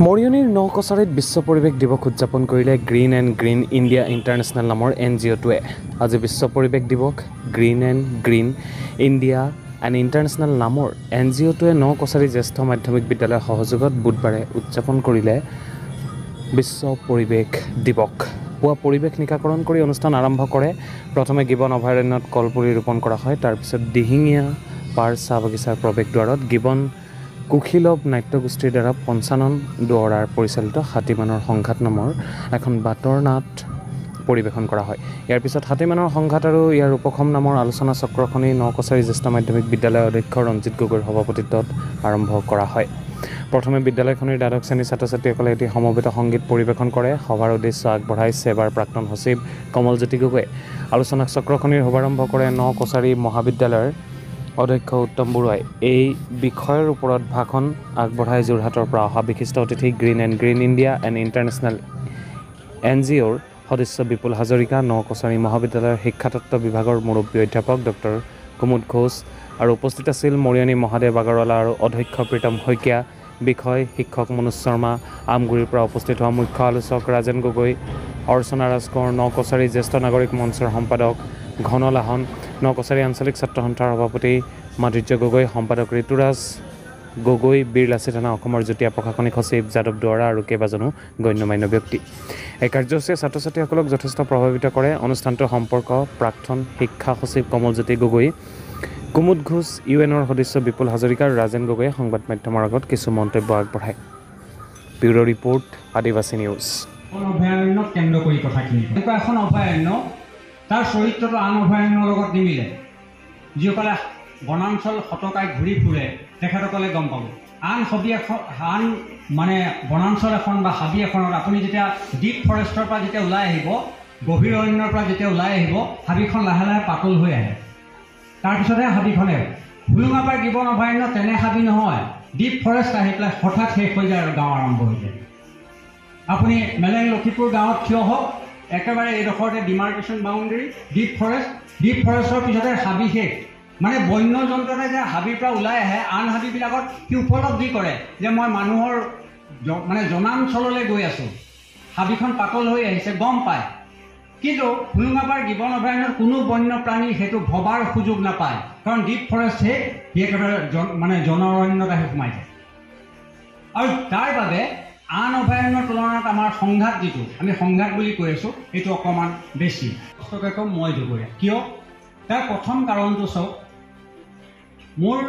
মৰিয়নিৰ নকছাৰীত বিশ্ব পৰিৱেশ দিৱস উদযাপন কৰিলে green and green India international নামৰ NGOটোৱে। আজি বিশ্ব পৰিৱেশ দিৱস green and green India and international নামৰ NGOটোৱে নকছাৰী জ্যেষ্ঠ মাধ্যমিক বিদ্যালয়ৰ সহযোগত বুধবাৰে উদযাপন কৰিলে বিশ্ব পৰিৱেশ দিৱস। পুৱা পৰিৱেশ নিকাকৰণ কৰি অনুষ্ঠান আৰম্ভ কৰে। প্ৰথমে গিবন অভয়াৰণ্যত কলপুলি ৰোপণ কৰা হয়। তাৰপিছত দিহিঙীয়া পাৰ চাহ বাগিচাৰ প্ৰৱেশদ্বাৰত গিবন কুশীলভ নাট্যগোষ্ঠীৰ দ্বাৰা পঞ্চানন দুৱৰাৰ পৰিচালিত হাতীমানৰ সংঘাত নামৰ এখন বাটৰ নাট পৰিৱেশন কৰা হয়। ইয়াৰ পিছত হাতীমানৰ সংঘাত আৰু ইয়াৰ উপশম নামৰ আলোচনা চক্ৰখনি নকছাৰী জ্যেষ্ঠ মাধ্যমিক বিদ্যালয়ৰ অধ্যক্ষ ৰঞ্জিত গগৈৰ সভাপতিত্বত আৰম্ভ কৰা হয়। প্ৰথমে বিদ্যালয়খনিৰ দ্বাদশ শ্ৰেণীৰ ছাত্ৰ ছাত্ৰীসকলে এটি সমবেত সংগীত পৰিৱেশন কৰে। সভাৰ উদ্দেশ্য আগবঢ়াই ছেবাৰ প্ৰাক্তন সচিব কমলজ্যোতি গগৈয়ে। আলোচনা চক্ৰখনিৰ শুভাৰম্ভ কৰে নকছাৰী মহাবিদ্যালয়ৰ অধ্যক্ষ উত্তম বৰুৱাই। এই বিষয়ৰ ওপৰত ভাষণ আগবঢ়াই যোৰহাটৰ পৰা অহা বিশিষ্ট অতিথি green and green India and international NGOৰ সদস্য বিপুল হাজৰিকা, নকছাৰী মহাবিদ্যালয়ৰ শিক্ষাতত্ত্ব বিভাগৰ মুৰব্বী অধ্যাপক ডক্টৰ কুমুদ ঘোষ আৰু উপস্থিত আছিল মৰিয়নি মহাদেৱ আগৰৱালা আৰু অধ্যক্ষ প্ৰীতম শইকীয়া, বিষয় শিক্ষক মনোজ শৰ্মা, আমগুৰিৰ পৰা উপস্থিত হোৱা মুখ্য আলোচক ৰাজেন গগৈ, অৰ্চনা ৰাজকোঁৱৰ, নকছাৰী জ্যেষ্ঠ নাগৰিক মঞ্চৰ সম্পাদক ঘন লাহন, নকছাৰী আঞ্চলিক ছাত্ৰ সন্থাৰ সভাপতি মাধুৰ্য গগৈ, সম্পাদক ঋতুৰাজ গগৈ, বীৰ লাচিত থানা অসমৰ যুটীয়া প্ৰশাসনিক সচিব যাদৱ দুৱৰা আৰু কেইবাজনো গণ্যমান্য ব্যক্তি। এই কাৰ্যসূচীয়ে ছাত্ৰ ছাত্ৰীসকলক যথেষ্ট প্ৰভাৱিত কৰে। অনুষ্ঠানটোৰ সম্পৰ্ক প্ৰাক্তন শিক্ষা সচিব কমলজ্যোতি গগৈ, কুমুদ ঘোষ, UN-ৰ সদস্য বিপুল হাজৰিকা আৰু ৰাজেন গগৈয়ে সংবাদ মাধ্যমৰ আগত কিছু মন্তব্য আগবঢ়ায়। ব্যুৰ' ৰিপৰ্ট, আদিবাসী নিউজ। অভয়াৰণ্যক কেন্দ্ৰ কৰি কথাখিনি এনেকুৱা এখন অভয়াৰণ্য তাৰ চৰিত্ৰটো আন অভয়াৰণ্যৰ লগত নিমিলে। যিসকলে বনাঞ্চল সতকাই ঘূৰি ফুৰে তেখেতসকলে গম পাব। আন বনাঞ্চল এখন বা হাবি এখনত আপুনি যেতিয়া ডিপ ফৰেষ্টৰ পৰা যেতিয়া ওলাই আহিব, গভীৰ অৰণ্যৰ পৰা যেতিয়া ওলাই আহিব, হাবিখন লাহে লাহে পাতল হৈ আহে। তাৰপিছতহে হাবিখনে হোলোঙাপাৰ গিবন অভয়াৰণ্য তেনে হাবি নহয়। ডিপ ফৰেষ্ট আহি পেলাই হঠাৎ শেষ হৈ যায় আৰু গাঁও আৰম্ভ হৈ যায়। আপুনি মেলেং লক্ষীপুৰ গাঁৱত থিয় হওক, একেবাৰে এইডোখৰতে ডিমাৰ্কেশ্যন বাউণ্ডেৰী, ডিপ ফৰেষ্টৰ পিছতে হাবি শেষ। মানে বন্য জন্তু এটা যে হাবিৰ পৰা ওলাই আহে, আন হাবিবিলাকত সি উপলব্ধি কৰে যে মই মানুহৰ জনাঞ্চললৈ গৈ আছোঁ, হাবিখন পাতল হৈ আহিছে, গম পায়। কিন্তু হোলোঙাপাৰ গিবন অভয়াৰণ্যত কোনো বন্য প্ৰাণী সেইটো ভবাৰ সুযোগ নাপায়, কাৰণ ডিপ ফৰেষ্ট শেষ, সি একেবাৰে জন অৰণ্যত আহি সোমাই যায়। আৰু তাৰ বাবে আন অভয়াৰণ্যৰ তুলনাত আমাৰ সংঘাত যিটো আমি সংঘাত বুলি কৈ আছোঁ, এইটো অকণমান বেছি। কষ্টকে কম মই দুপৰীয়া কিয়? তাৰ প্ৰথম কাৰণটো চাওক, মোৰ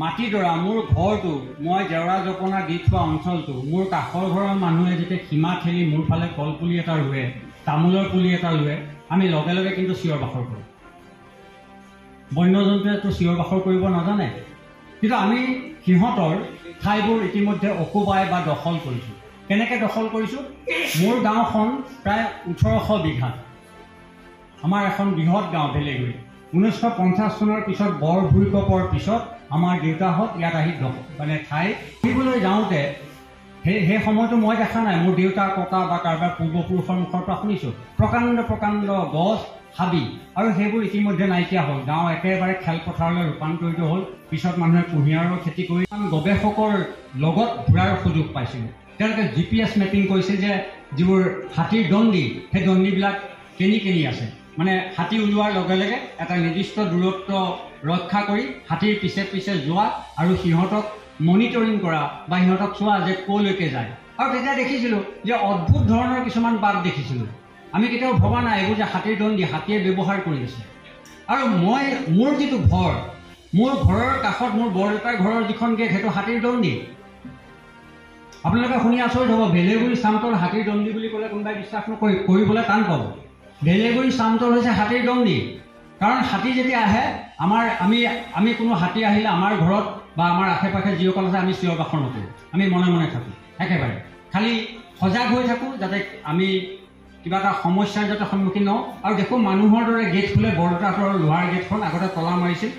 মাটিডৰা, মোৰ ঘৰটো, মই জেওৰা জপনা দি থোৱা অঞ্চলটো, মোৰ কাষৰ ঘৰৰ মানুহে যেতিয়া সীমা ঠেলি মোৰ ফালে কলপুলি এটা ৰুৱে, তামোলৰ পুলি এটা ৰুৱে, আমি লগে লগে কিন্তু চিঞৰ বাখৰ কৰোঁ। বন্য জন্তুৱেতো চিঞৰ বাখৰ কৰিব নাজানে, কিন্তু আমি সিহঁতৰ ঠাইবোৰ ইতিমধ্যে অকুপাই বা দখল কৰিছোঁ। কেনেকৈ দখল কৰিছোঁ? মোৰ গাঁওখন প্ৰায় 1800 বিঘা, আমাৰ এখন বৃহৎ গাঁও ভেলেগুৰি। 1950 চনৰ পিছত বৰ ভূঁইকঁপৰ পিছত আমাৰ দেউতাহঁত ইয়াত আহি ঠাই ফুৰিবলৈ যাওঁতে সেই সময়টো মই দেখা নাই। মোৰ দেউতা ককা বা কাৰোবাৰ পূৰ্বপুৰুষৰ মুখৰ পৰা শুনিছোঁ প্ৰকাণ্ড গছ, হাবি, আৰু সেইবোৰ ইতিমধ্যে নাইকিয়া হ'ল। গাঁও একেবাৰে খেলপথাৰলৈ ৰূপান্তৰিত হ'ল। পিছত মানুহে কুঁহিয়াৰৰ খেতি কৰি গৱেষকৰ লগত ঘূৰাৰ সুযোগ পাইছিলোঁ। তেওঁলোকে GPS মেপিং কৰিছিল যে যিবোৰ হাতীৰ দণ্ডি, সেই দণ্ডিবিলাক কেনি আছে। মানে হাতী ওলোৱাৰ লগে লগে এটা নিৰ্দিষ্ট দূৰত্ব ৰক্ষা কৰি হাতীৰ পিছে পিছে যোৱা আৰু সিহঁতক মনিটৰিং কৰা বা সিহঁতক চোৱা যে ক'লৈকে যায়। আৰু তেতিয়া দেখিছিলোঁ যে অদ্ভুত ধৰণৰ কিছুমান বাট দেখিছিলোঁ। আমি কেতিয়াও ভবা নাই এইবোৰ যে হাতীৰ দণ্ডি হাতীয়ে ব্যৱহাৰ কৰি আছে। আৰু মোৰ যিটো ঘৰ, মোৰ ঘৰৰ কাষত মোৰ বৰদেউতাৰ ঘৰৰ যিখন গেট, সেইটো হাতীৰ দণ্ডি। আপোনালোকে শুনি আচৰিত হ'ব, ভেলেগুৰি চামতল হাতীৰ দণ্ডি বুলি ক'লে কোনোবাই বিশ্বাস কৰিবলৈ টান পাব। ভেলেগুৰি চামতল হৈছে হাতীৰ দণ্ডি। কাৰণ হাতী যেতিয়া আহে, আমি কোনো হাতী আহিলে আমাৰ ঘৰত বা আমাৰ আশে পাশে যিসকল আছে আমি চিঞৰ বাখৰ নকৰোঁ, আমি মনে মনে থাকোঁ। একেবাৰে খালি সজাগ হৈ থাকোঁ যাতে আমি কিবা এটা সমস্যাৰ যাতে সন্মুখীন নহওঁ। আৰু দেখোঁ মানুহৰ দৰে গেট খোলে, বৰদেউতাহঁতৰ লোহাৰ গেটখন আগতে তলা মাৰিছিল,